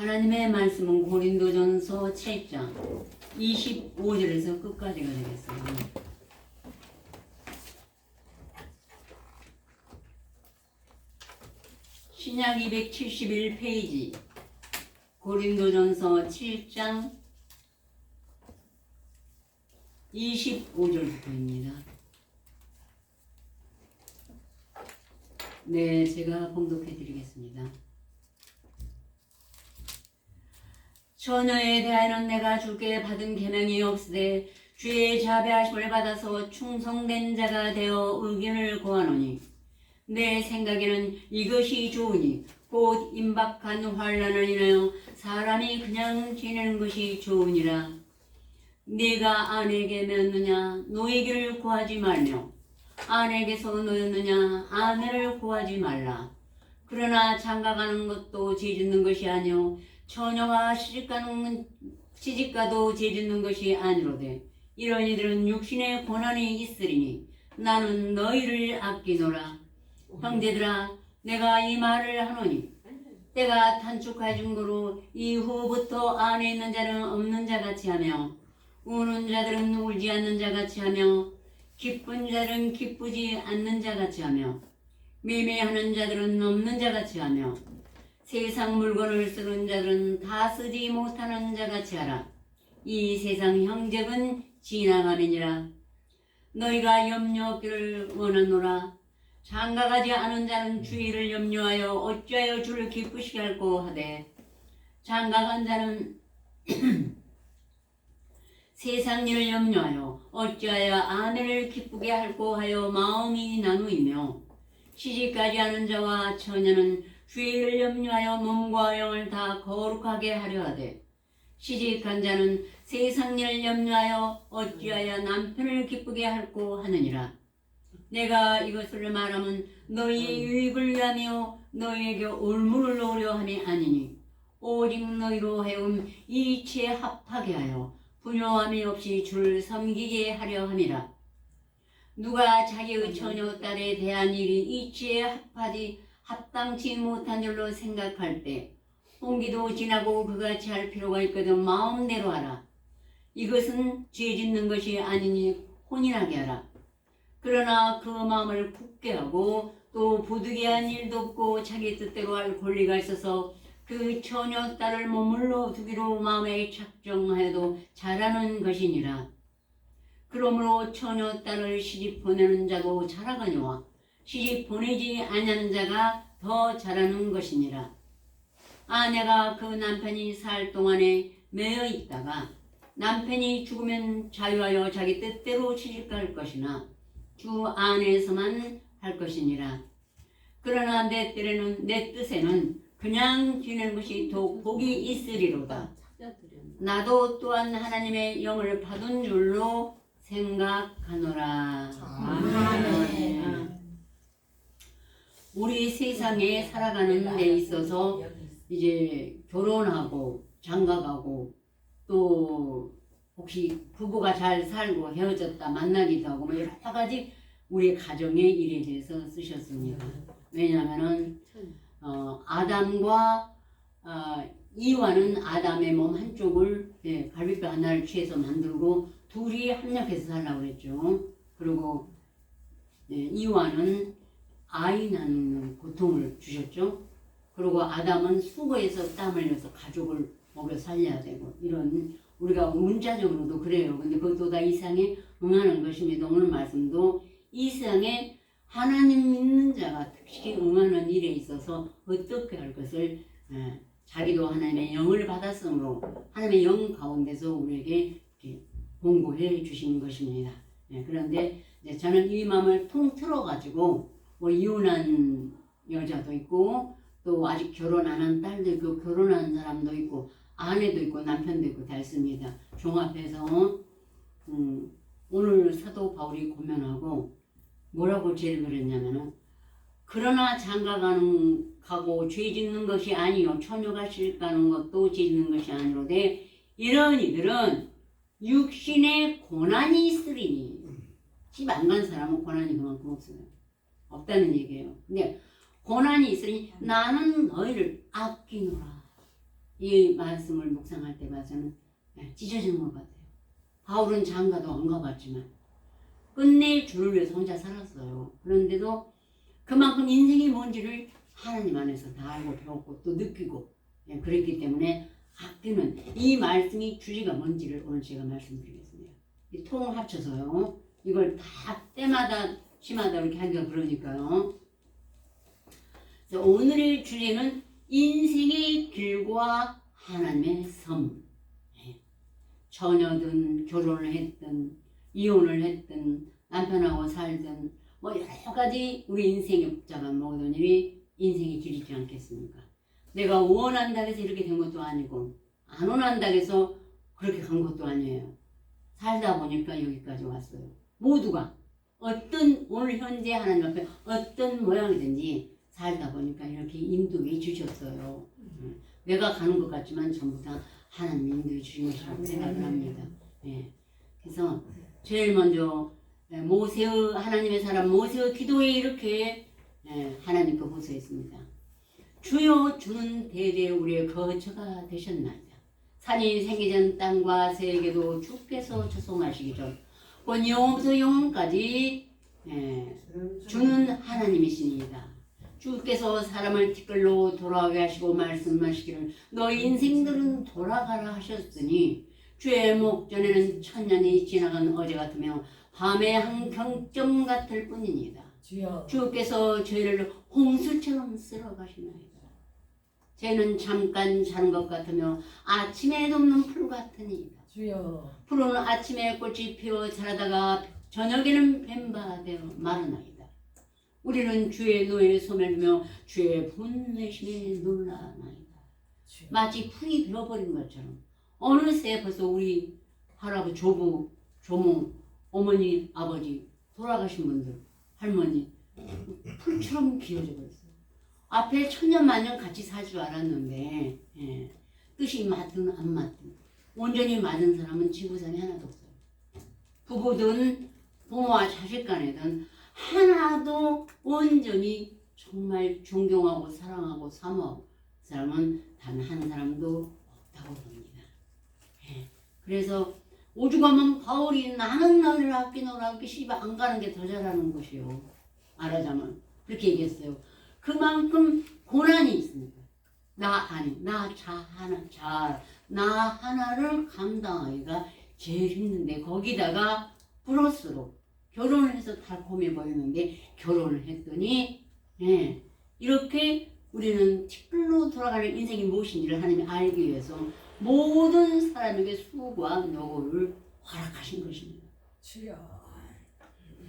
하나님의 말씀은 고린도전서 7장 25절에서 끝까지가 되겠어요. 신약 271페이지 고린도전서 7장 25절부터입니다. 네, 제가 봉독해 드리겠습니다. 처녀에 대하여는 내가 주께 받은 계명이 없으되 주의 자비하심을 받아서 충성된 자가 되어 의견을 구하노니 내 생각에는 이것이 좋으니 곧 임박한 환난을 인하여 사람이 그냥 지내는 것이 좋으니라. 네가 아내에게 맺느냐 노예기를 구하지 말며 아내에게서 놓였느냐 아내를 구하지 말라. 그러나 장가가는 것도 죄짓는 것이 아니요 처녀가 시집가도 죄짓는 것이 아니로되 이런 이들은 육신의 고난이 있으리니 나는 너희를 아끼노라. 형제들아 내가 이 말을 하노니 때가 단축하여진 거로 이후부터 안에 있는 자는 없는 자같이 하며 우는 자들은 울지 않는 자같이 하며 기쁜 자들은 기쁘지 않는 자같이 하며 매매하는 자들은 없는 자같이 하며 세상 물건을 쓰는 자들은 다 쓰지 못하는 자같이 하라. 이 세상 형적은 지나감이니라. 너희가 염려 없기를 원하노라. 장가가지 않은 자는 주의를 염려하여 어찌하여 주를 기쁘시게 할꼬 하되 장가간 자는 세상 일을 염려하여 어찌하여 아내를 기쁘게 할꼬 하여 마음이 나누이며 시집가지 않은 자와 처녀는 주의를 염려하여 몸과 영을 다 거룩하게 하려 하되 시집간 자는 세상 일을 염려하여 어찌하여 남편을 기쁘게 할꼬 하느니라. 내가 이것을 말하면 너희의 유익을 위하며 너희에게 올무를 놓으려 함이 아니니 오직 너희로 하여금 이치에 합하게 하여 분요함이 없이 주를 섬기게 하려 함이라. 누가 자기의 처녀 딸에 대한 일이 이치에 합당치 못한 줄로 생각할 때 홍기도 지나고 그같이 할 필요가 있거든 마음대로 하라. 이것은 죄짓는 것이 아니니 혼인하게 하라. 그러나 그 마음을 굳게 하고 또 부득이한 일도 없고 자기 뜻대로 할 권리가 있어서 그 처녀 딸을 머물러 두기로 마음에 작정하여도 잘하는 것이니라. 그러므로 처녀 딸을 시집 보내는 자도 잘하거니와 시집 보내지 아니하는 자가 더 잘하는 것이니라. 아내가 그 남편이 살 동안에 매여 있다가 남편이 죽으면 자유하여 자기 뜻대로 시집갈 것이나 주 안에서만 할 것이니라. 그러나 내 뜻에는 그냥 지내는 것이 더 복이 있으리로다. 나도 또한 하나님의 영을 받은 줄로 생각하노라. 아멘. 우리 세상에 살아가는 데 있어서 이제 결혼하고 장가가고 또 혹시 부부가 잘 살고 헤어졌다 만나기도 하고 뭐 여러 가지 우리 가정의 일에 대해서 쓰셨습니다. 왜냐하면은 아담과 이와는 아담의 몸 한쪽을 갈비뼈 하나를 취해서 만들고 둘이 합력해서 살라고 그랬죠. 그리고 이와는 아이 낳는 고통을 주셨죠. 그리고 아담은 수고해서 땀 흘려서 가족을 먹여 살려야 되고 이런 우리가 문자적으로도 그래요. 근데 그것도 다 이상에 응하는 것입니다. 오늘 말씀도 이상에 하나님 믿는 자가 특히 응하는 일에 있어서 어떻게 할 것을 자기도 하나님의 영을 받았으므로 하나님의 영 가운데서 우리에게 공부해 주신 것입니다. 그런데 이제 저는 이 마음을 통틀어 가지고 뭐 이혼한 여자도 있고 또 아직 결혼 안 한 딸도 있고 결혼한 사람도 있고 아내도 있고 남편도 있고 다 있습니다. 종합해서 오늘 사도 바울이 고면하고 뭐라고 제일 그랬냐면은 그러나 장가가고 죄 짓는 것이 아니요 처녀가 시집가는 것도 죄 짓는 것이 아니로되 이런 이들은 육신의 고난이 있으리니 집 안 간 사람은 고난이 그만큼 없어요. 없다는 얘기예요. 근데 고난이 있으니 나는 너희를 아끼노라. 이 말씀을 묵상할 때 봐서는 찢어지는 것 같아요. 바울은 장가도 안 가봤지만 끝내 주를 위해서 혼자 살았어요. 그런데도 그만큼 인생이 뭔지를 하나님 안에서 다 알고 배웠고 또 느끼고 그랬기 때문에 아끼는 이 말씀이 주제가 뭔지를 오늘 제가 말씀드리겠습니다. 이 통 합쳐서요. 이걸 다 때마다 시마다 이렇게 하기가 그러니까요. 그래서 오늘의 주제는 인생의 길과 하나님의 섬. 처녀든 결혼을 했든 이혼을 했든 남편하고 살든 뭐 여러 가지 우리 인생에 복잡한 모든 일이 인생의 길이지 않겠습니까? 내가 원한다고 해서 이렇게 된 것도 아니고 안 원한다고 해서 그렇게 간 것도 아니에요. 살다 보니까 여기까지 왔어요. 모두가 어떤 오늘 현재 하나님 앞에 어떤 모양이든지 살다 보니까 이렇게 인도해 주셨어요. 내가 가는 것 같지만 전부 다 하나님 인도해 주신 것이라고 생각을 합니다. 그래서 제일 먼저 모세의 하나님의 사람 모세의 기도에 이렇게 하나님께 호소했습니다. 주여 주는 대대 우리의 거처가 되셨나이다. 산이 생기기 전 땅과 세계도 주께서 조성하시기 전 곧 영원부터 영원까지 주는 하나님이시니이다. 주께서 사람을 티끌로 돌아가게 하시고 말씀하시기를 너희 인생들은 돌아가라 하셨으니 주의 목전에는 천년이 지나간 어제 같으며 밤의 한 경점 같을 뿐이니이다. 주께서 저희를 홍수처럼 쓸어가시나이다. 저희는 잠깐 자는 것 같으며 아침에 돋는 풀 같으니이다. 풀은 아침에 꽃이 피어 자라다가 저녁에는 뱀바 되어 마르나이다. 우리는 주의 노에 소멸하며 주의 분내심에 놀라나이다. 마치 풀이 되어버린 것처럼 어느새 벌써 우리 할아버지, 조부, 조모, 어머니, 아버지 돌아가신 분들, 할머니 풀처럼 비어져 버렸어요. 앞에 천년만년 같이 살 줄 알았는데 뜻이 맞든 안 맞든 온전히 맞은 사람은 지구상에 하나도 없어요. 부부든 부모와 자식 간에든 하나도 온전히 정말 존경하고 사랑하고 사모하고 사람은 단 한 사람도 없다고 봅니다. 그래서 오죽하면 바울이 나는 너를 아끼 너를 아끼 시집 안 가는 게 더 잘하는 것이요. 말하자면 그렇게 얘기했어요. 그만큼 고난이 있습니다. 나 하나를 감당하기가 제일 힘든데 거기다가 플러스로 결혼을 해서 달콤해 보이는데 결혼을 했더니 이렇게 우리는 티끌로 돌아가는 인생이 무엇인지를 하나님이 알기 위해서 모든 사람에게 수고와 노고를 허락하신 것입니다.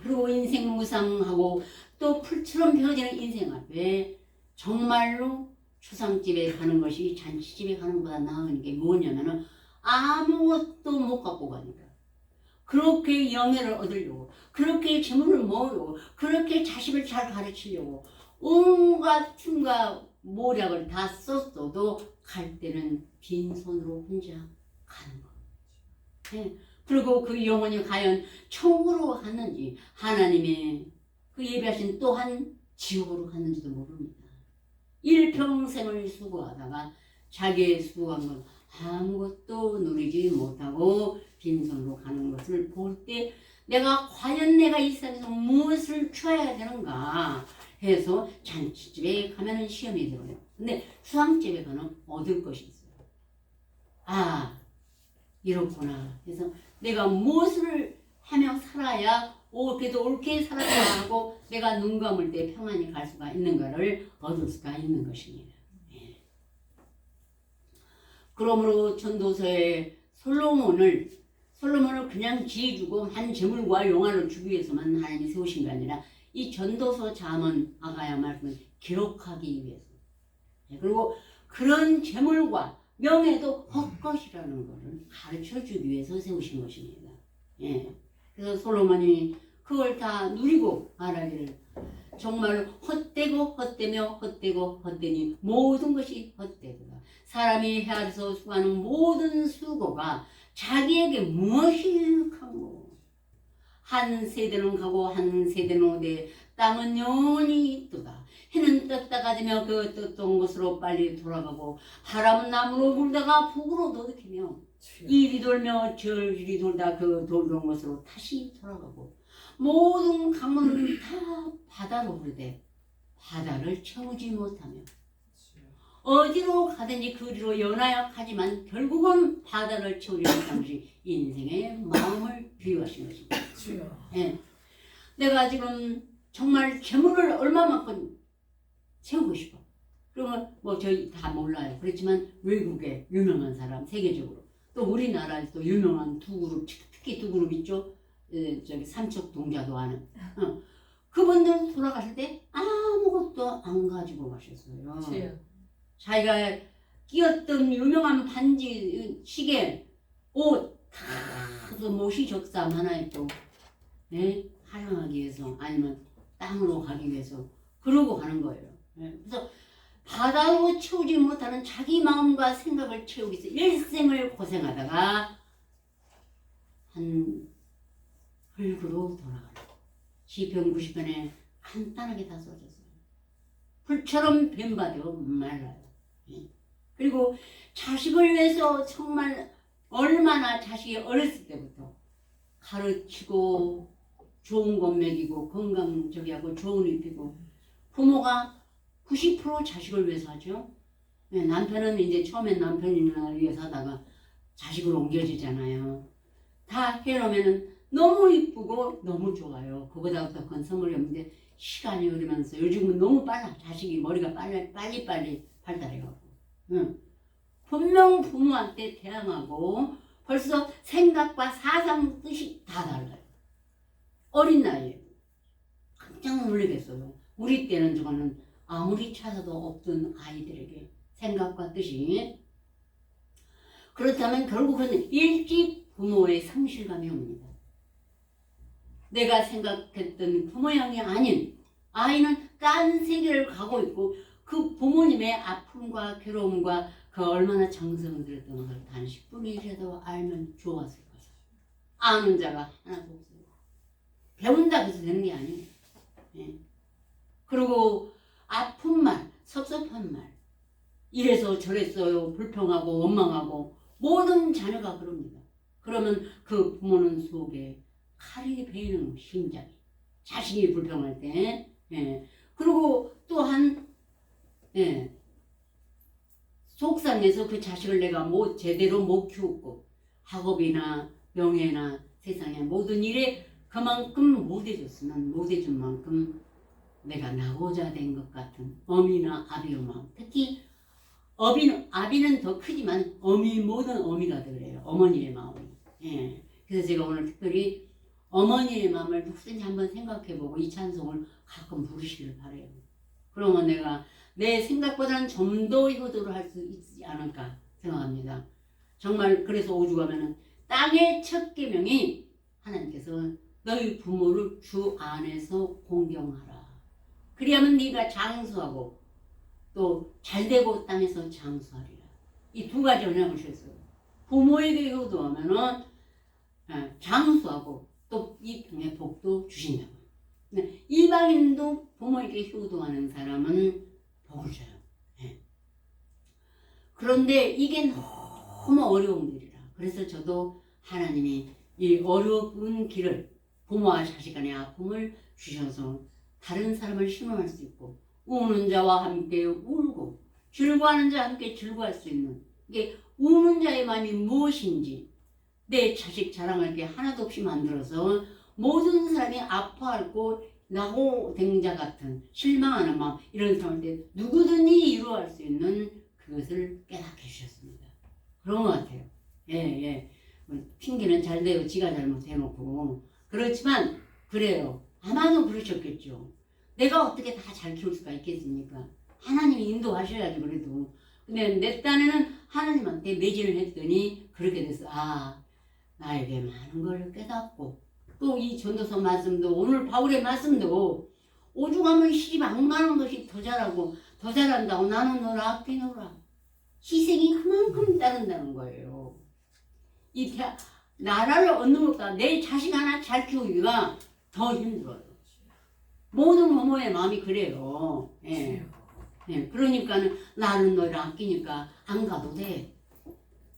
그리고 인생 무상하고 또 풀처럼 펴지는 인생 앞에 정말로 추상집에 가는 것이 잔치집에 가는 것보다 나은 게 뭐냐면은 아무것도 못 갖고 가니까 그렇게 영예를 얻으려고 그렇게 재물을 모으려고 그렇게 자식을 잘 가르치려고 온갖 틈과 모략을 다 썼어도 갈 때는 빈손으로 혼자 가는 거. 그리고 그 영혼이 과연 천국으로 갔는지 하나님의 그 예비하신 또한 지옥으로 갔는지도 모릅니다. 일평생을 수고하다가 자기의 수고한 건 아무것도 누리지 못하고 빈손으로 가는 것을 볼 때 내가 과연 내가 이 세상에서 무엇을 취해야 되는가 해서 잔치집에 가면은 시험이 들어요. 근데 수상집에 가면 얻을 것이 있어요. 아 이렇구나. 그래서 내가 무엇을 하며 살아야 그래도 옳게 살아야 하고 내가 눈 감을 때 평안히 갈 수가 있는가를 얻을 수가 있는 것입니다. 그러므로 전도서에 솔로몬을 그냥 지어주고 한 재물과 영화를 주기 위해서만 하나님이 세우신 게 아니라 이 전도서 잠언 아가야 말씀을 기록하기 위해서 그리고 그런 재물과 명예도 헛것이라는 것을 가르쳐주기 위해서 세우신 것입니다. 그래서 솔로몬이 그걸 다 누리고 말하기를 정말 헛되고 헛되며 헛되고 헛되니 모든 것이 헛되도다. 사람이 헤아려서 수고하는 모든 수고가 자기에게 무엇이 강고 한 세대는 가고 한 세대는 오되 땅은 영원히 있도다. 해는 떴다 가지며 그 떴던 곳으로 빨리 돌아가고 바람은 남으로 불다가 북으로 도둑이며 이리 돌며 저리 돌다 그 돌던 곳으로 다시 돌아가고 모든 강물은 다 바다로 흐르되 바다를 채우지 못하며 어디로 가든지 그리로 연하약하지만 결국은 바다를 채우지 못한 것이 인생의 마음을 비유하신 것입니다. 예. 내가 지금 정말 재물을 얼마만큼 채우고 싶어. 그러면 뭐 저희 다 몰라요. 그렇지만 외국에 유명한 사람 세계적으로 또 우리나라에서 유명한 두 그룹 특히 두 그룹 있죠. 저기 삼척 동자도 하는 그분들 돌아가실 때 아무것도 안 가지고 가셨어요. 자기가 끼었던 유명한 반지, 시계, 옷 다 못이 적삼 하나에 또 활용하기 위해서 아니면 땅으로 가기 위해서 그러고 가는 거예요. 그래서 바다로 채우지 못하는 자기 마음과 생각을 채우기 위해서 일생을 고생하다가 한 흙으로 돌아가는 시편 90편에 간단하게 다 써졌어요. 불처럼 뱀바되어 말라요. 그리고 자식을 위해서 정말 얼마나 자식이 어렸을 때부터 가르치고 좋은 것 먹이고 건강 하고 좋은 입히고 부모가 90% 자식을 위해서 하죠. 남편은 이제 처음엔 남편이나 위해서 하다가 자식으로 옮겨지잖아요. 다 해놓으면 너무 이쁘고 너무 좋아요. 그보다 더 큰 선물이 없는데 시간이 흐르면서 요즘은 너무 빨라. 자식이 머리가 빨리 발달해가고 분명 부모한테 대항하고 벌써 생각과 사상 뜻이 다 달라요. 어린 나이에 깜짝 놀라겠어요. 우리 때는 저거는 아무리 찾아도 없던 아이들에게 생각과 뜻이 그렇다면 결국은 일찍 부모의 상실감이 옵니다. 내가 생각했던 그 모양이 아닌 아이는 딴 세계를 가고 있고 그 부모님의 아픔과 괴로움과 그 얼마나 정성을 들였던 걸 단 10분이라도 알면 좋았을 것을 아는 자가 하나도 없어요. 배운다고 해서 되는 게 아니에요. 그리고 아픈 말, 섭섭한 말 이래서 저랬어요. 불평하고 원망하고 모든 자녀가 그럽니다. 그러면 그 부모는 속에 칼이 베이는 심장이 자식이 불평할 때 그리고 또한 속상해서 그 자식을 내가 제대로 못 키웠고 학업이나 명예나 세상의 모든 일에 그만큼 못해준 만큼 내가 나고자 된 것 같은 어미나 아비의 마음 특히 아비는 더 크지만 모든 어미가 그래요. 어머니의 마음이. 그래서 제가 오늘 특별히 어머니의 마음을 누구든지 한번 생각해보고 이 찬송을 가끔 부르시길 바래요. 그러면 내가 내 생각보다는 좀 더 효도를 할 수 있지 않을까 생각합니다. 정말 그래서 오죽하면은 땅의 첫 계명이 하나님께서 너희 부모를 주 안에서 공경하라. 그리하면 네가 장수하고 또 잘되고 땅에서 장수하리라. 이 두 가지 언약을 주셨어요. 부모에게 효도하면은 장수하고 또 이 땅의 복도 주신다고. 이방인도 부모에게 효도하는 사람은 복을 줘요. 그런데 이게 너무 어려운 길이라. 그래서 저도 하나님이 이 어려운 길을 부모와 자식 간의 아픔을 주셔서 다른 사람을 신원할 수 있고 우는 자와 함께 울고 즐거워하는 자와 함께 즐거워할 수 있는 이게 우는 자의 마음이 무엇인지 내 자식 자랑할 게 하나도 없이 만들어서 모든 사람이 아파하고 나고댕자 같은 실망하는 마음 이런 사람한테 누구든지 이루어할 수 있는 그것을 깨닫게 해주셨습니다. 그런 것 같아요. 핑계는 잘 되고 지가 잘못해놓고 그렇지만 그래요. 아마도 그러셨겠죠. 내가 어떻게 다 잘 키울 수가 있겠습니까? 하나님이 인도하셔야지 그래도. 근데 내 딴에는 하나님한테 매진을 했더니 그렇게 돼서 나에게 많은 걸 깨닫고 또 이 전도서 말씀도 오늘 바울의 말씀도 오죽하면 시집 안 가는 것이 더 잘하고 더 잘한다고 나는 너를 아끼노라. 희생이 그만큼 따른다는 거예요. 이 나라를 얻는 것보다 내 자식 하나 잘 키우기가 더 힘들어요. 모든 부모의 마음이 그래요. 예. 주여. 예. 그러니까는 나는 너를 아끼니까 안 가도 돼.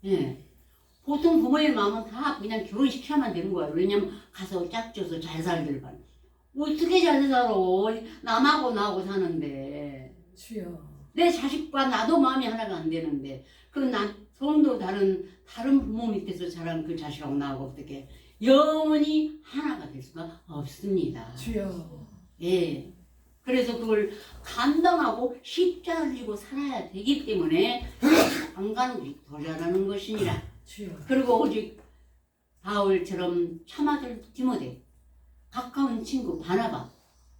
예. 보통 부모의 마음은 다 그냥 결혼시켜야만 되는 거예요. 왜냐면 가서 짝져서 잘 살길 바래. 어떻게 잘 살아? 남하고 나하고 사는데. 주여. 내 자식과 나도 마음이 하나가 안 되는데. 그럼 난 성도 다른 부모 밑에서 자란 그 자식하고 나하고 어떻게 영원히 하나가 될 수가 없습니다. 주여. 예. 그래서 그걸 감당하고 십자가를 지고 살아야 되기 때문에 안 가는 것이 더 잘하는 것이니라. 주여. 그리고 오직 바울처럼 참아들 디모데, 가까운 친구 바나바,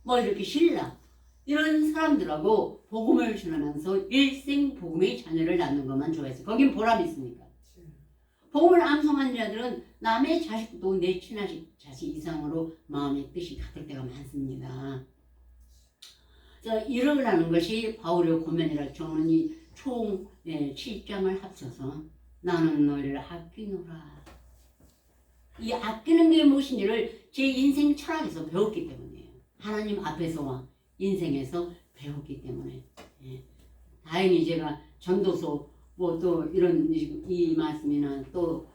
뭐 이렇게 신라 이런 사람들하고 복음을 전하면서 일생 복음의 자녀를 낳는 것만 좋아해서 거긴 보람이 있으니까. 복음을 암송한 자들은 남의 자식도 내 친자식 자식 이상으로 마음의 뜻이 같을 때가 많습니다. 그래서 이러라는 것이 바울의 고면이라 적는 이 총 7장을 합쳐서 나는 너희를 아끼노라. 이 아끼는 게 무엇인지를 제 인생 철학에서 배웠기 때문이에요. 하나님 앞에서와 인생에서 배웠기 때문에. 예. 다행히 제가 전도서 뭐 또 이런 이 말씀이나 또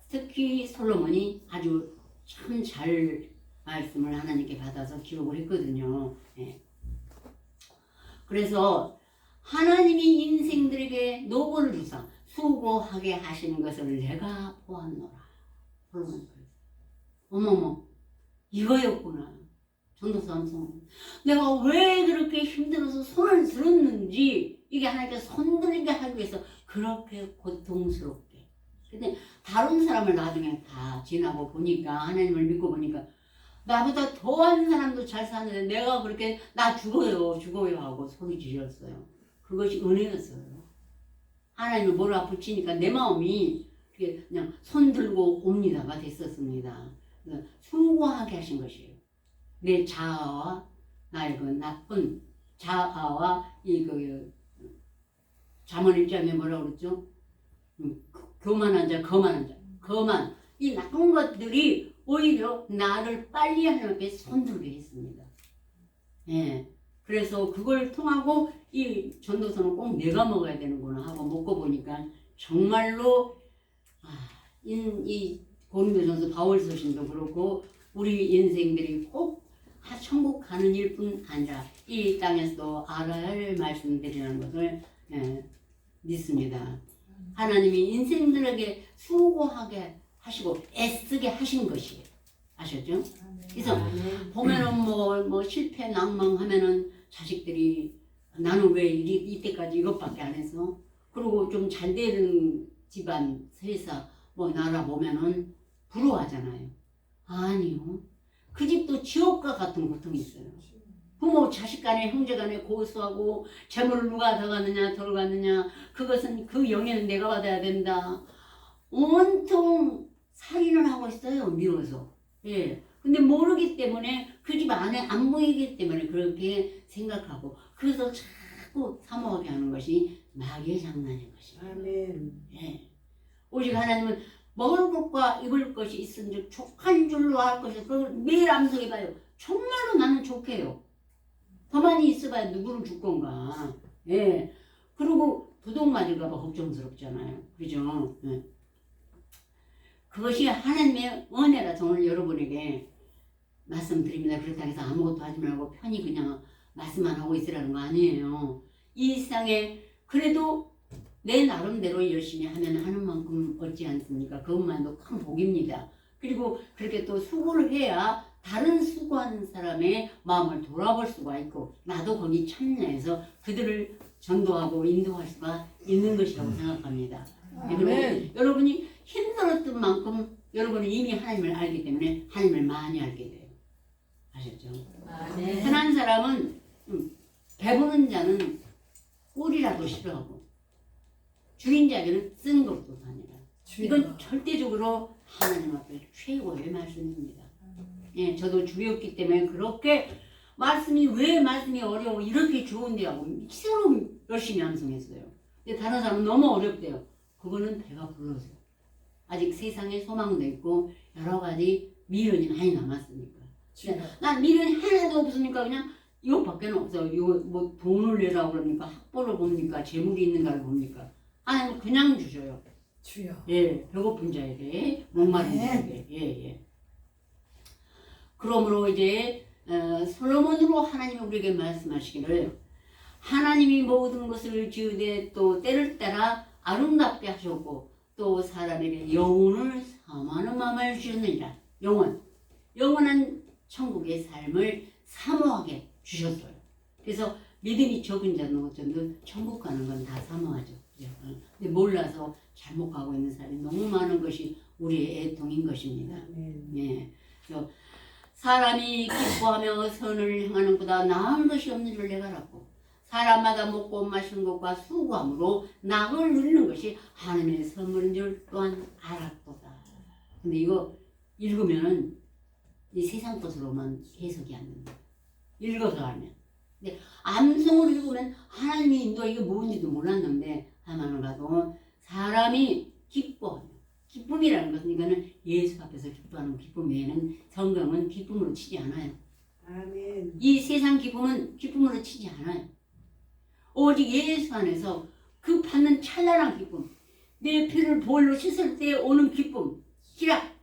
특히 솔로몬이 아주 참 잘 말씀을 하나님께 받아서 기록을 했거든요. 예. 그래서 하나님이 인생들에게 노고를 주사 수고하게 하시는 것을 내가 보았노라. 솔로몬이 그랬어요. 어머머, 이거였구나. 전도서 암송. 내가 왜 그렇게 힘들어서 손을 들었는지 이게 하나님께서 손들리게 하기 위해서 그렇게 고통스럽게. 근데 다른 사람을 나중에 다 지나고 보니까 하나님을 믿고 보니까 나보다 더한 사람도 잘 사는데 내가 그렇게 나 죽어요 하고 소리 지렸어요. 그것이 은혜였어요. 하나님을 몰아붙이니까 내 마음이 그냥 손들고 옵니다가 됐었습니다. 수고하게 하신 것이에요. 내 자아와 나의 그 나쁜 자아와 잠언 1장에 뭐라고 그랬죠? 교만한 자, 거만 이 나쁜 것들이 오히려 나를 빨리 하나님께 손들게 했습니다. 예. 그래서 그걸 통하고 이 전도서는 꼭 내가 먹어야 되는구나 하고 먹고 보니까 정말로 이 고린도전서 바울서신도 그렇고 우리 인생들이 꼭 천국 가는 일뿐 아니라 이 땅에서도 알아야 할 말씀들이라는 것을 믿습니다. 하나님이 인생들에게 수고하게 하시고 애쓰게 하신 것이에요. 아셨죠? 그래서 보면은 뭐 실패 낭망하면은 자식들이 나는 왜 이때까지 이것밖에 안 했어? 그리고 좀 잘 되는 집안 회사 뭐 나라 보면은 부러워하잖아요. 아니요. 그 집도 지옥과 같은 고통이 있어요. 부모 자식 간에 형제 간에 고소하고 재물을 누가 더 갔느냐 덜 갔느냐 그것은 그 영예는 내가 받아야 된다. 온통 살인을 하고 있어요. 미워서. 예. 근데 모르기 때문에 그 집 안에 안 보이기 때문에 그렇게 생각하고 그래서 자꾸 사모하게 하는 것이 마귀의 장난인 것이에요. 아멘. 예. 오직 하나님은 먹을 것과 입을 것이 있은즉 족한 줄로 할 것을 그걸 매일 암송해봐요. 정말로 나는 족해요. 더 많이 있어봐야 누구를 줄 건가. 예. 그리고 부독 맞을까봐 걱정스럽잖아요. 그죠? 예. 그것이 하나님의 은혜라서 오늘 여러분에게 말씀드립니다. 그렇다고 해서 아무것도 하지 말고 편히 그냥 말씀만 하고 있으라는 거 아니에요. 이 세상에 그래도 내 나름대로 열심히 하면 하는 만큼 얻지 않습니까? 그것만도 큰 복입니다. 그리고 그렇게 또 수고를 해야 다른 수고하는 사람의 마음을 돌아볼 수가 있고 나도 거기 참여해서 그들을 전도하고 인도할 수가 있는 것이라고 생각합니다. 그리고 여러분이 힘들었던 만큼 여러분은 이미 하나님을 알기 때문에 하나님을 많이 알게 돼요. 아셨죠? 네. 흔한 사람은 배부른 자는 꿀이라도 싫어하고 죽인 자에게는 쓴 것도 아니라 이건 절대적으로 하나님 앞에 최고의 말씀입니다. 예, 저도 주였기 때문에 그렇게 왜 말씀이 어려워 이렇게 좋은데 하고 미치도록 열심히 암송했어요. 근데 다른 사람은 너무 어렵대요. 그거는 배가 불러서요. 아직 세상에 소망도 있고 여러 가지 미련이 많이 남았으니까. 주여. 난 미련이 하나도 없으니까 그냥 이것밖에 없어. 이거 뭐 돈을 내라고 그러니까 학벌을 봅니까? 재물이 있는가를 봅니까? 아니 그냥 주셔요. 주여. 예, 배고픈 자에게, 목마른 네. 자에게. 예, 예. 그러므로 이제 솔로몬으로 하나님이 우리에게 말씀하시기를 하나님이 모든 것을 지으되 또 때를 따라 아름답게 하셨고 또 사람에게 영혼을 사모하는 마음을 주셨느니라. 영원한 천국의 삶을 사모하게 주셨어요. 그래서 믿음이 적은 자는 어쩐든 천국 가는 건 다 사모하죠. 그죠? 근데 몰라서 잘못 가고 있는 사람이 너무 많은 것이 우리의 애통인 것입니다. 아멘. 예. 그래서 사람이 기뻐하며 선을 행하는 것보다 나은 것이 없는 줄 내가 알았고 사람마다 먹고 마시는 것과 수고함으로 낙을 누리는 것이 하나님의 선물인 줄 또한 알았도다. 근데 이거 읽으면은 이 세상 것으로만 해석이 안 된다. 읽어서 하면. 근데 암송을 읽으면 하나님이 인도 이게 뭔지도 몰랐는데 하나님을 가도 사람이 기뻐하며 기쁨이라는 것은 이거는 예수 앞에서 기뻐하는 기쁨 외에는 성경은 기쁨으로 치지 않아요. 아멘. 이 세상 기쁨은 기쁨으로 치지 않아요. 오직 예수 안에서 그 받는 찬란한 기쁨, 내 피를 보혈로 씻을 때 오는 기쁨, 희락.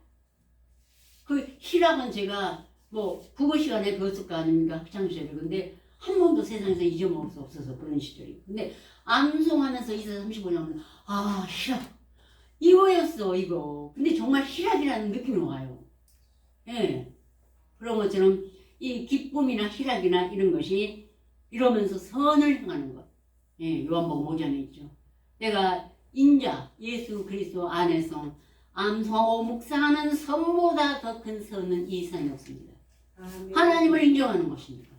그 희락은 제가 뭐 국어 시간에 배웠을 거 아닙니까? 학창시절에. 근데 한 번도 세상에서 잊어먹을 수 없어서 그런 시절이. 근데 암송하면서 24, 35년 아 희락. 이거였어 이거. 근데 정말 희락이라는 느낌이 와요. 예. 그런 것처럼 이 기쁨이나 희락이나 이런 것이 이러면서 선을 행하는 것. 예, 요한복음 5장에 있죠. 내가 인자 예수 그리스도 안에서 암송하고 묵상하는 선보다 더 큰 선은 이 세상에 없습니다. 아멘. 하나님을 인정하는 것입니다.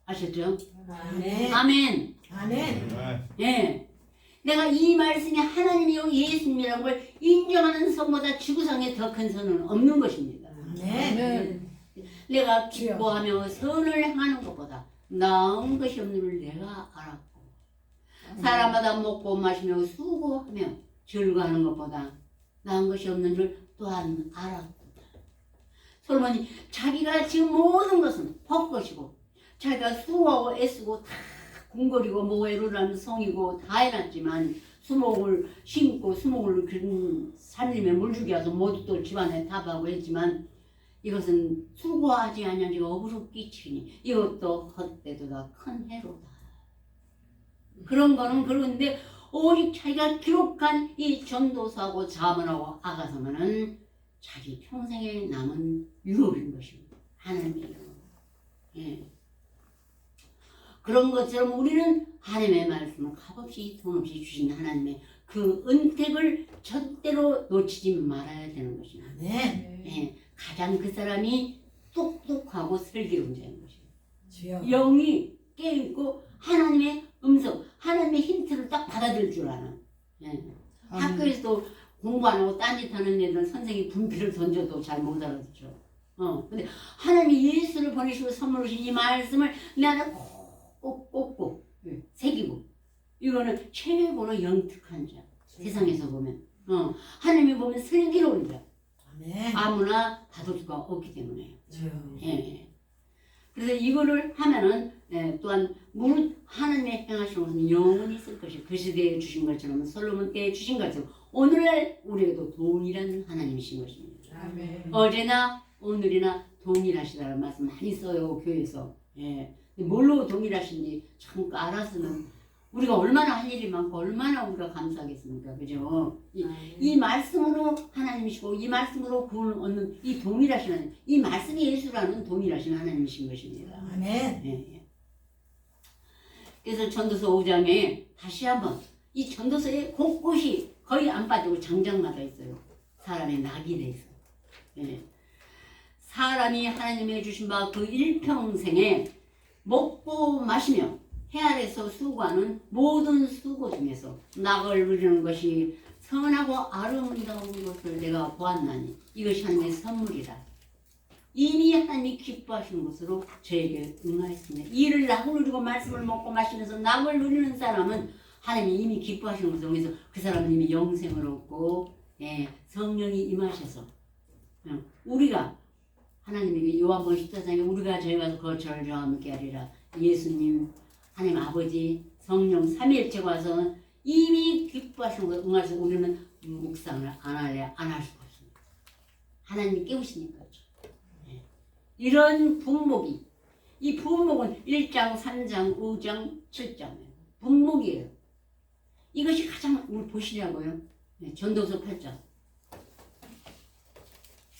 아셨죠? 아멘. 아멘. 아멘. 예. 내가 이 말씀이 하나님이요 예수님이라는 걸 인정하는 선보다 지구상에 더 큰 선은 없는 것입니다. 아멘. 내가 기뻐하며 선을 행하는 것보다 나은 것이 없는 줄 내가 알았고 사람마다 먹고 마시며 수고하며 즐거워하는 것보다 나은 것이 없는 줄 또한 알았고 솔로몬이 자기가 지금 모든 것은 헛것이고 자기가 수고하고 애쓰고 다 궁궐이고 모해로라는 성이고 다 해놨지만 수목을 심고 수목을 그런 산림에 물주기 와서 모두 또 집안에 답하고 했지만 이것은 수고하지 아니한 지가 어부로 끼치니 이것도 헛되도다 큰 해로다. 그런 거는 그런데 오직 자기가 기록한 이 전도서하고 자문하고 아가서는 자기 평생에 남은 유업인 것입니다. 하나님의 유업. 예. 그런 것처럼 우리는 하나님의 말씀을 값없이 돈 없이 주신 하나님의 그 은택을 절대로 놓치지 말아야 되는 것입니다. 아멘. 예. 가장 그 사람이 똑똑하고 슬기로운 자인 것입니다. 주여. 영이 깨있고 하나님의 음성, 하나님의 힌트를 딱 받아들일 줄 아는. 예. 학교에서도 공부 안 하고 딴짓하는 애들은 선생님이 분필을 던져도 잘 못 알아듣죠. 근데 하나님이 예수를 보내시고 선물로 주신 이 말씀을 내 안에 꼭 새기고 이거는 최고로 영특한 자. 세상에서 보면 하나님이 보면 슬기로운 자. 아멘. 아무나 받을 수가 없기 때문에요. 주여. 예. 그래서 이거를 하면은 또한 무릇 하나님의 행하신 것은 영원히 있을 것이 그 시대에 주신 것처럼 솔로몬 때에 주신 것처럼 오늘날 우리에게도 동일한 하나님이신 것입니다. 아멘. 어제나 오늘이나 동일하시다는 말씀 많이 써요 교회에서. 예. 뭘로 동일하신지 참 알아서는 우리가 얼마나 할 일이 많고 얼마나 우리가 감사하겠습니까, 그죠? 이 말씀으로 하나님이시고 이 말씀으로 구원을 얻는 이 동일하신 하나님, 이 말씀이 예수라는 동일하신 하나님이신 것입니다. 아멘. 예. 그래서 전도서 5장에 다시 한번 이 전도서에 곳곳이 거의 안 빠지고 장장마다 있어요. 사람의 낙이 대해서. 예. 사람이 하나님이 주신 바 그 일평생에 먹고 마시며 해 아래서 수고하는 모든 수고 중에서 낙을 누리는 것이 선하고 아름다운 것을 내가 보았나니 이것이 하나님의 선물이라. 이미 하나님이 기뻐하시는 것으로 저에게 응하였습니다. 이를 낙을 누리고 말씀을 먹고 마시면서 낙을 누리는 사람은 하나님이 이미 기뻐하시는 것으로 그래서 그 사람은 이미 영생을 얻고 성령이 임하셔서 우리가 하나님이 요한복음 14장에 우리가 저희 가서 거처를 정함께 하리라. 예수님, 하나님 아버지, 성령 삼위일체가 와서 이미 기뻐하시는 걸 응해서 우리는 묵상을 안 할 수가 없습니다. 하나님이 깨우시니까. 네. 이런 분목이, 이 분목은 1장, 3장, 5장, 7장이에요. 분목이에요. 이것이 가장 우리 보시냐고요. 네, 전도서 8장.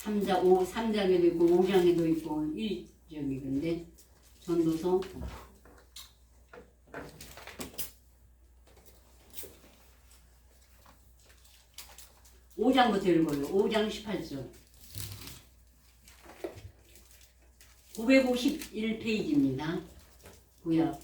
3장에도 있고 5장에도 있고 1장이던데 전도서 5장부터 읽어요. 5장 18절 951페이지입니다. 구약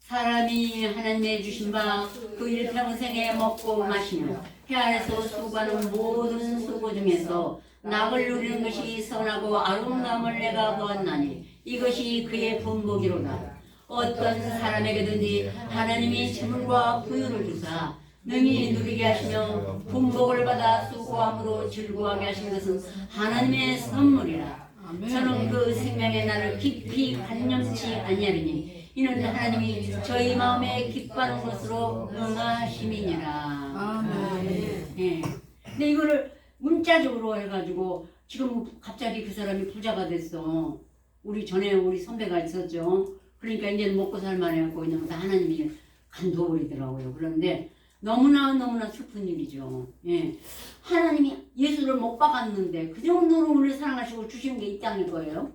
사람이 하나님의 주신 바 그 일평생에 먹고 마시며 해 아래서 수고하는 모든 수고 중에서 낙을 누리는 것이 선하고 아름다움을 내가 보았나니 이것이 그의 분복이로다. 어떤 사람에게든지 하나님이 재물과 부유를 주사 능히 누리게 하시며 분복을 받아 수고함으로 즐거워하게 하신 것은 하나님의 선물이라. 저는 그 생명의 날을 깊이 관념치 아니하리니 이는 하나님이 저희 마음에 기뻐하는 것으로 응하심이니라. 아멘. 예. 근데 이거를 문자적으로 해가지고 지금 갑자기 그 사람이 부자가 됐어. 우리 전에 우리 선배가 있었죠. 그러니까 이제는 먹고 살만해갖고 그냥 하나님이 간도버리더라고요. 그런데 너무나 슬픈 일이죠. 예. 하나님이 예수를 못 박았는데 그 정도로 우리를 사랑하시고 주시는 게 이 땅일 거예요.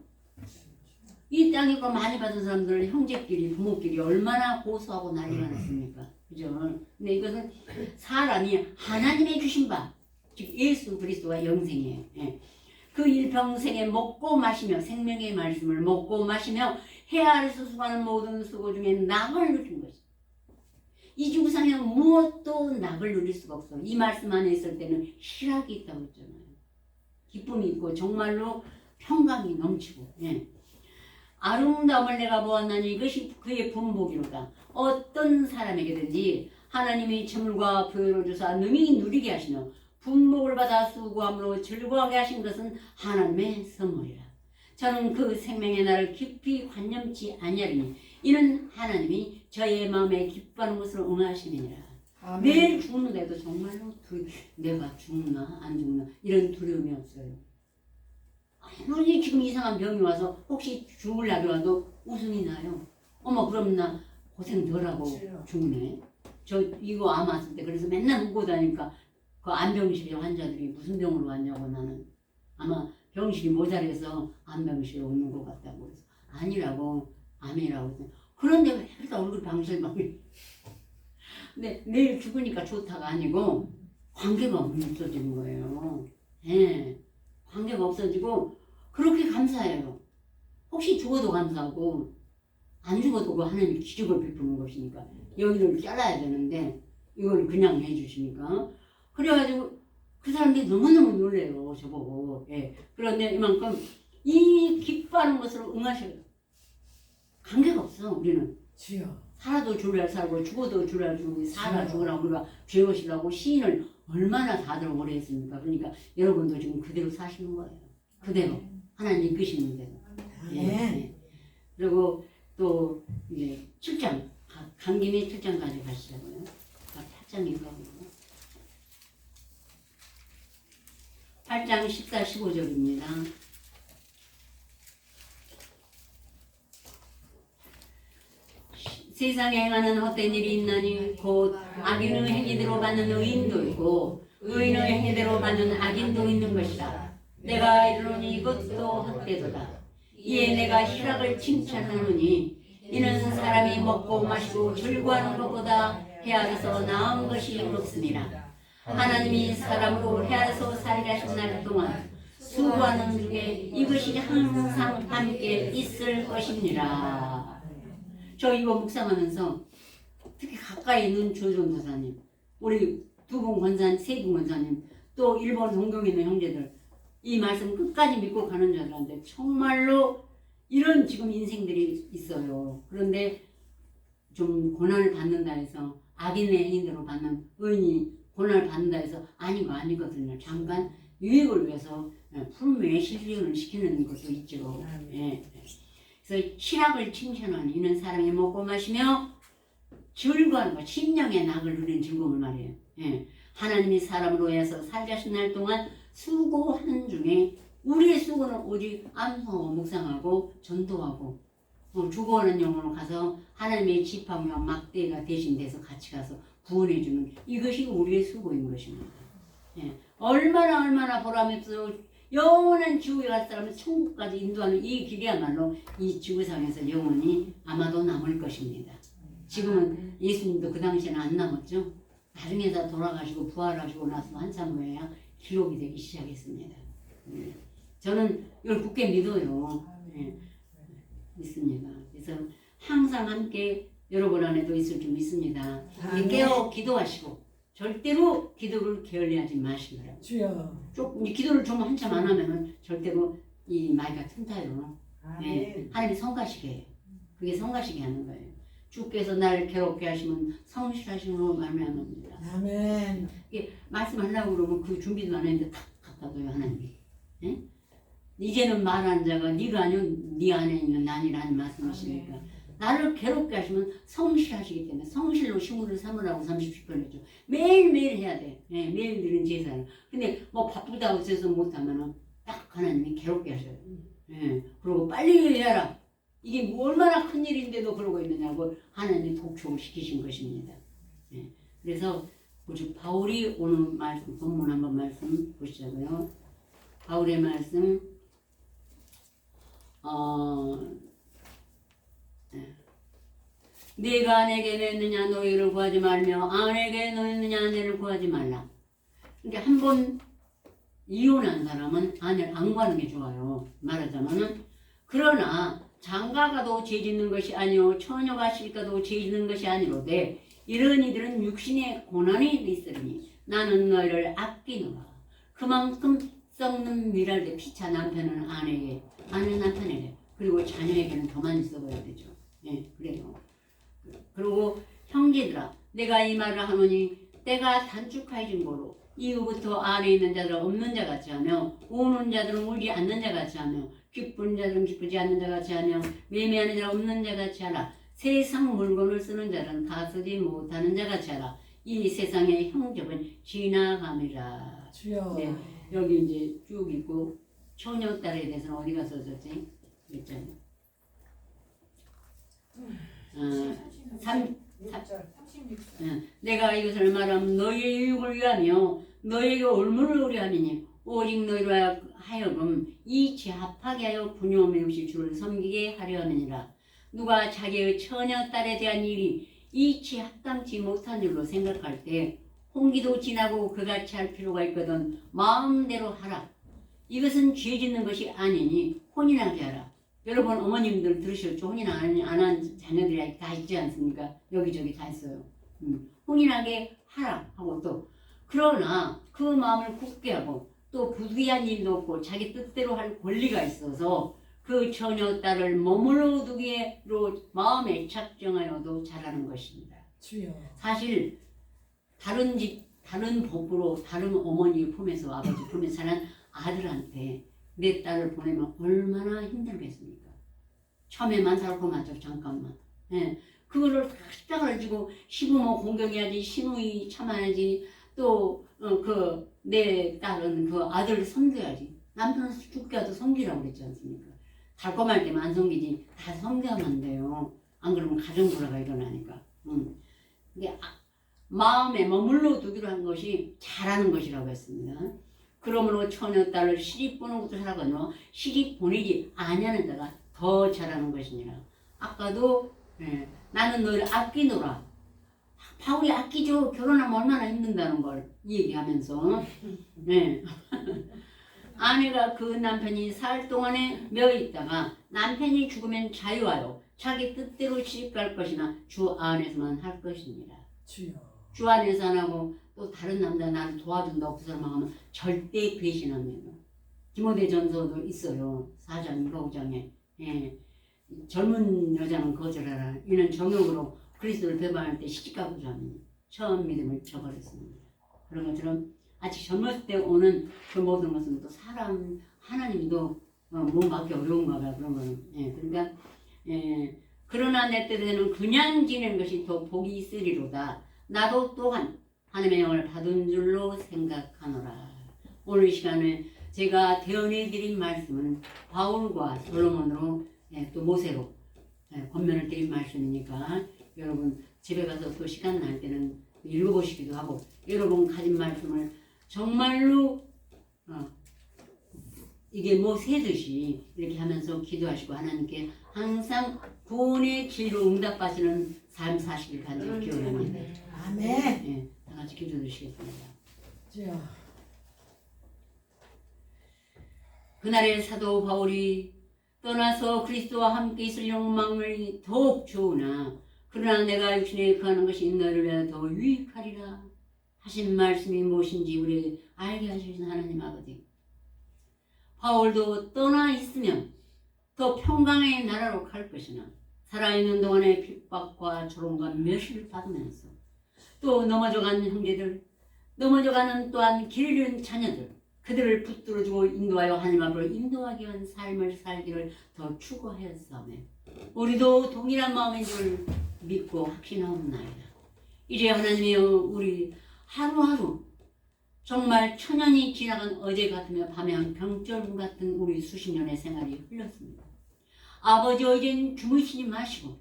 이 땅에 거 많이 받은 사람들은 형제끼리 부모끼리 얼마나 고소하고 난리가 났습니까? 그죠? 근데 이것은 사람이 하나님의 주신 바, 즉 예수 그리스도가 영생이에요. 예. 그 일평생에 먹고 마시며 생명의 말씀을 먹고 마시며 해 아래서 수고하는 모든 수고 중에 낙을 누린 것이. 이 지구상에 무엇도 낙을 누릴 수가 없어. 이 말씀 안에 있을 때는 희락이 있다고 했잖아요. 기쁨이 있고 정말로 평강이 넘치고. 예. 아름다움을 내가 보았나니 이것이 그의 분복이로다. 어떤 사람에게든지 하나님이 재물과 부유를 주사 능히 누리게 하시며 분복을 받아 수고함으로 즐거워하게 하신 것은 하나님의 선물이라. 저는 그 생명의 날을 깊이 관념치 아니하리니 이는 하나님이 저의 마음에 기뻐하는 것을 응하심이니라. 매일 죽는데도 정말로 내가 죽나 안 죽나 이런 두려움이 없어요. 아무리 지금 이상한 병이 와서 혹시 죽으려고 해도 웃음이 나요. 어머 그럼 나 고생 덜하고 죽네. 저 이거 암 왔을 때 그래서 맨날 웃고 다니까 그 암병실 환자들이 무슨 병으로 왔냐고 나는 아마 병실이 모자라서 암병실에 오는 것 같다고 그래서 아니라고 암이라고. 그런데 왜 이렇게 얼굴 방실방실. 근데 내일 죽으니까 좋다가 아니고 관계가 없어지는 거예요. 예. 관계가 없어지고 그렇게 감사해요. 혹시 죽어도 감사하고 안 죽어도 그 하나님이 기적을 베푸는 것이니까 여기를 잘라야 되는데 이걸 그냥 해주시니까 그래가지고 그 사람들이 너무너무 놀래요 저보고. 예. 그런데 이만큼 이 기뻐하는 것으로 응하셔요. 관계가 없어 우리는. 주여. 살아도 주라 살고 죽어도 주라 죽고 살아 죽으라 우리가 죄것이라고 시인을 얼마나 다들 오래 했습니까? 그러니까 여러분도 지금 그대로 사시는 거예요. 그대로 하나님 이끄시는 대로. 예, 예. 그리고 또 이제 7장 간 김에 7장까지 가시자고요. 8장인가 8장 14, 15절입니다. 세상에 행하는 헛된 일이 있나니 곧 악인의 행위대로 받는 의인도 있고 의인의 행위대로 받는 악인도 있는 것이다. 내가 이르노니 이것도 헛되도다. 이에 내가 희락을 칭찬하노니 이는 사람이 먹고 마시고 즐거워하는 것보다 해 아래서 나은 것이 없습니다. 하나님이 사람으로 해 아래서 살게 하신 날 동안 수고하는 중에 이것이 항상 함께 있을 것입니다. 저 이거 묵상하면서 특히 가까이 있는 조전도사님, 우리 세 분 권사님, 또 일본 동경에 있는 형제들 이 말씀 끝까지 믿고 가는 자들한테 정말로 이런 지금 인생들이 있어요. 그런데 좀 고난을 받는다 해서 악인의 행위대로 받는 의인이 고난을 받는다 해서 아닌 거 아니거든요. 잠깐 유익을 위해서 풀무에 실현을 시키는 것도 있죠. 예. 그래서 신학을 칭찬하는 이는 사람이 먹고 마시며 즐거워하는 것, 심령의 낙을 누리는 즐거움을 말해요. 예. 하나님이 사람으로 해서 살자신 날 동안 수고하는 중에 우리의 수고는 오직 암송하고 묵상하고 전도하고 죽어가는 영혼으로 가서 하나님의 집합과 막대가 대신 돼서 같이 가서 구원해주는 이것이 우리의 수고인 것입니다. 예. 얼마나 보람있어 영원한 지옥에 갈 사람은 천국까지 인도하는 이 길이야말로 이 지구상에서 영원히 아마도 남을 것입니다. 지금은 예수님도 그 당시에는 안 남았죠. 나중에 다 돌아가시고 부활하시고 나서 한참 후에야 기록이 되기 시작했습니다. 예. 저는 이걸 굳게 믿어요. 예. 믿습니다. 그래서 항상 함께 여러분 안에도 있을 줄 믿습니다. 깨어 기도하시고 절대로 기도를 게을리하지 마시더라고요. 주여. 기도를 좀 한참 안 하면은 절대로 이 마이가 튼타요. 네. 하나님이 성가시게 해요. 그게 성가시게 하는 거예요. 주께서 나를 괴롭게 하시면 성실하시는 말미암습니다. 아멘. 이게 말씀하려고 그러면 그 준비도 안 했는데 탁 갖다 줘요 하나님이. 예? 이제는 말하는 자가 네가 아니면 네 안에 있는 난이라는 말씀이시니까 나를 괴롭게 하시면 성실하시기 때문에 성실로 식물을 삼으라고 30편 했죠. 매일매일 해야 돼. 예, 매일 드리는 제사를. 근데 뭐 바쁘다고 해서 못하면은 딱 하나님이 괴롭게 하셔요. 예, 그리고 빨리 해라. 이게 뭐 얼마나 큰 일인데도 그러고 있느냐고 하나님이 독촉을 시키신 것입니다. 예, 그래서 우리 바울이 오늘 말씀 본문 한번 말씀 보시자고요. 바울의 말씀 네가 아내게 냈느냐 너희를 구하지 말며 아내게 냈느냐 아내를 구하지 말라. 그러니까 한 번 이혼한 사람은 아내를 안 구하는 게 좋아요. 말하자면은 그러나 장가가도 죄 짓는 것이 아니요 처녀가 실까도 죄 짓는 것이 아니로되 이런 이들은 육신의 고난이 있으리니 나는 너희를 아끼노라. 그만큼 썩는 미랄대 피차 남편은 아내에게 아내는 남편에게 그리고 자녀에게는 더 많이 썩어야 되죠. 예, 그래요. 그리고 형제들아 내가 이 말을 하노니 때가 단축하여진 거로 이후부터 안에 있는 자들은 없는 자 같이 하며 우는 자들은 울지 않는 자 같이 하며 기쁜 자들은 기쁘지 않는 자 같이 하며 매매하는 자는 없는 자 같이 하라. 세상 물건을 쓰는 자는 다 쓰지 못하는 자 같이 하라. 이 세상의 형접은 지나감이라. 주여. 네, 여기 이제 쭉 있고 처녀딸에 대해서는 어디가 써졌지? 있잖아요. 36절. 내가 이것을 말하면 너희의 유익을 위하며 너희에게 올무를 우려함이니 오직 너희로 하여금 이 제합하게 하여 분요함이 없이 주를 섬기게 하려 함이니라. 누가 자기의 처녀딸에 대한 일이 이치 합당치 못한 일로 생각할 때 홍기도 지나고 그같이 할 필요가 있거든 마음대로 하라. 이것은 죄 짓는 것이 아니니 혼인하게 하라. 여러분 어머님들 들으셨죠? 혼인 안 한 자녀들이 다 있지 않습니까? 여기저기 다 있어요. 혼인하게 하라 하고 또 그러나 그 마음을 굳게 하고 또 부귀한 일도 없고 자기 뜻대로 할 권리가 있어서 그 처녀딸을 머물러 두기로 마음에 작정하여도 잘하는 것입니다. 주여. 사실 다른 집 다른 법으로 다른 어머니 품에서 아버지 품에서 사는 아들한테 내 딸을 보내면 얼마나 힘들겠습니까? 처음에만 살고 맞죠 잠깐만. 예, 그거를 다 십자가를 지고 시부모 공경해야지 시누이 참아야지 또 내 딸은 그 아들을 섬겨야지 남편은 죽게 하도 섬기라고 그랬지 않습니까? 달콤할 때만 안 섬기지 다 섬겨야만 안 돼요. 안 그러면 가정불화가 일어나니까. 근데 마음에 머물러 두기로 한 것이 잘하는 것이라고 했습니다. 그러므로 처녀딸을 시집 보는 것도 잘하거든요. 시집 보내지 아니하는 자가 더 잘하는 것이니라. 아까도 나는 너를 아끼노라. 바울이 아끼죠. 결혼하면 얼마나 힘든다는 걸 얘기하면서 아내가 그 남편이 살 동안에 며 있다가 남편이 죽으면 자유하여 자기 뜻대로 시집갈 것이나 주 안에서만 할 것입니다. 주여. 주 안에서 안 하고 또 다른 남자 나를 도와준다고 그 사람하고 하면 절대 배신합니다. 디모데전서도 있어요. 4장 5장에 예, 젊은 여자는 거절하라. 이는 정욕으로 그리스도를 배반할 때 시집가고자 하면 처음 믿음을 저버렸습니다. 그런 것처럼 아직 젊었을 때 오는 그 모든 것은 또 사람 하나님도 몸 받기 어려운가 봐. 그런 거는 그러니까 그러나 내 때에는 그냥 지내는 것이 더 복이 있으리로다. 나도 또한 하나님의 영을 받은 줄로 생각하노라. 오늘 이 시간에 제가 대언해드린 말씀은 바울과 솔로몬으로 또 모세로 권면을 드린 말씀이니까 여러분 집에 가서 또 시간 날 때는 읽어보시기도 하고 여러분 가진 말씀을 정말로 이게 뭐 새듯이 이렇게 하면서 기도하시고 하나님께 항상 구원의 길로 응답하시는 삶 사시길 간절히 기원합니다. 아멘. 다 같이 기도 드리겠습니다. 주여. 그날의 사도 바울이 떠나서 그리스도와 함께 있을 욕망을 더욱 주우나 그러나 내가 육신에 거하는 것이 너를 위하여 더 유익하리라 하신 말씀이 무엇인지 우리 알게 하시는 하나님 아버지, 바울도 떠나 있으면 더 평강의 나라로 갈 것이나 살아있는 동안의 핍박과 조롱과 멸시를 받으면서 또 넘어져간 형제들, 넘어져가는 또한 길 잃은 자녀들, 그들을 붙들어주고 인도하여 하나님 앞으로 인도하기 위한 삶을 살기를 더 추구하였사오며 우리도 동일한 마음인 줄 믿고 확신하옵나이다. 이제 하나님이여 우리 하루하루 정말 천년이 지나간 어제 같으며 밤에 한 병철 같은 우리 수십 년의 생활이 흘렀습니다. 아버지여 이젠 주무시지 마시고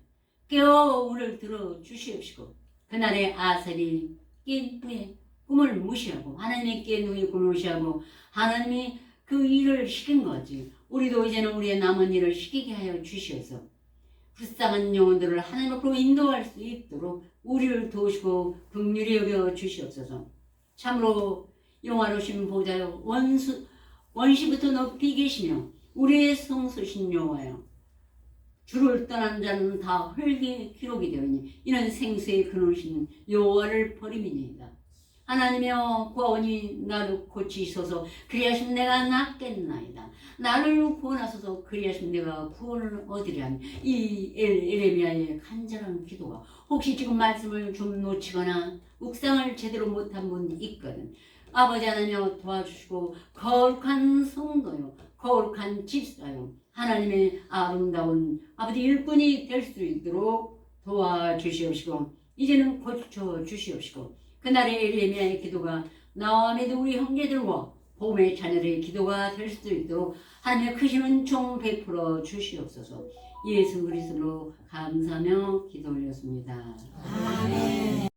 깨어 우리를 들어 주시옵시고 그날의 아살이 깬 후에 꿈을 무시하고 하나님이 깬 후에 꿈을 무시하고 하나님이 그 일을 시킨 거지 우리도 이제는 우리의 남은 일을 시키게 하여 주시어서 불쌍한 영혼들을 하나님 앞으로 인도할 수 있도록 우리를 도우시고 긍휼히 여겨 주시옵소서. 참으로 영화로우신 보좌여 원시부터 높이 계시며 우리의 성소신 여호와여 주를 떠난 자는 다 흙의 기록이 되오니 이는 생수의 근원이신 여호와를 버림이니이다. 하나님이여 구하오니 나를 고치소서. 그리하시면 내가 낫겠나이다. 나를 구원하소서. 그리하시면 내가 구원을 얻으리라. 이 에레미야의 간절한 기도가 혹시 지금 말씀을 좀 놓치거나 묵상을 제대로 못한 분 있거든. 아버지 하나님여 도와주시고 거룩한 성도요 거룩한 집사요 하나님의 아름다운 아버지 일꾼이 될 수 있도록 도와주시옵시고 이제는 고쳐주시옵시고 그날의 에레미야의 기도가 나와 믿은 우리 형제들과 복음의 자녀들의 기도가 될 수 있도록 하나님의 크신 은총 베풀어 주시옵소서. 예수 그리스도로 감사하며 기도 올렸습니다. 아멘.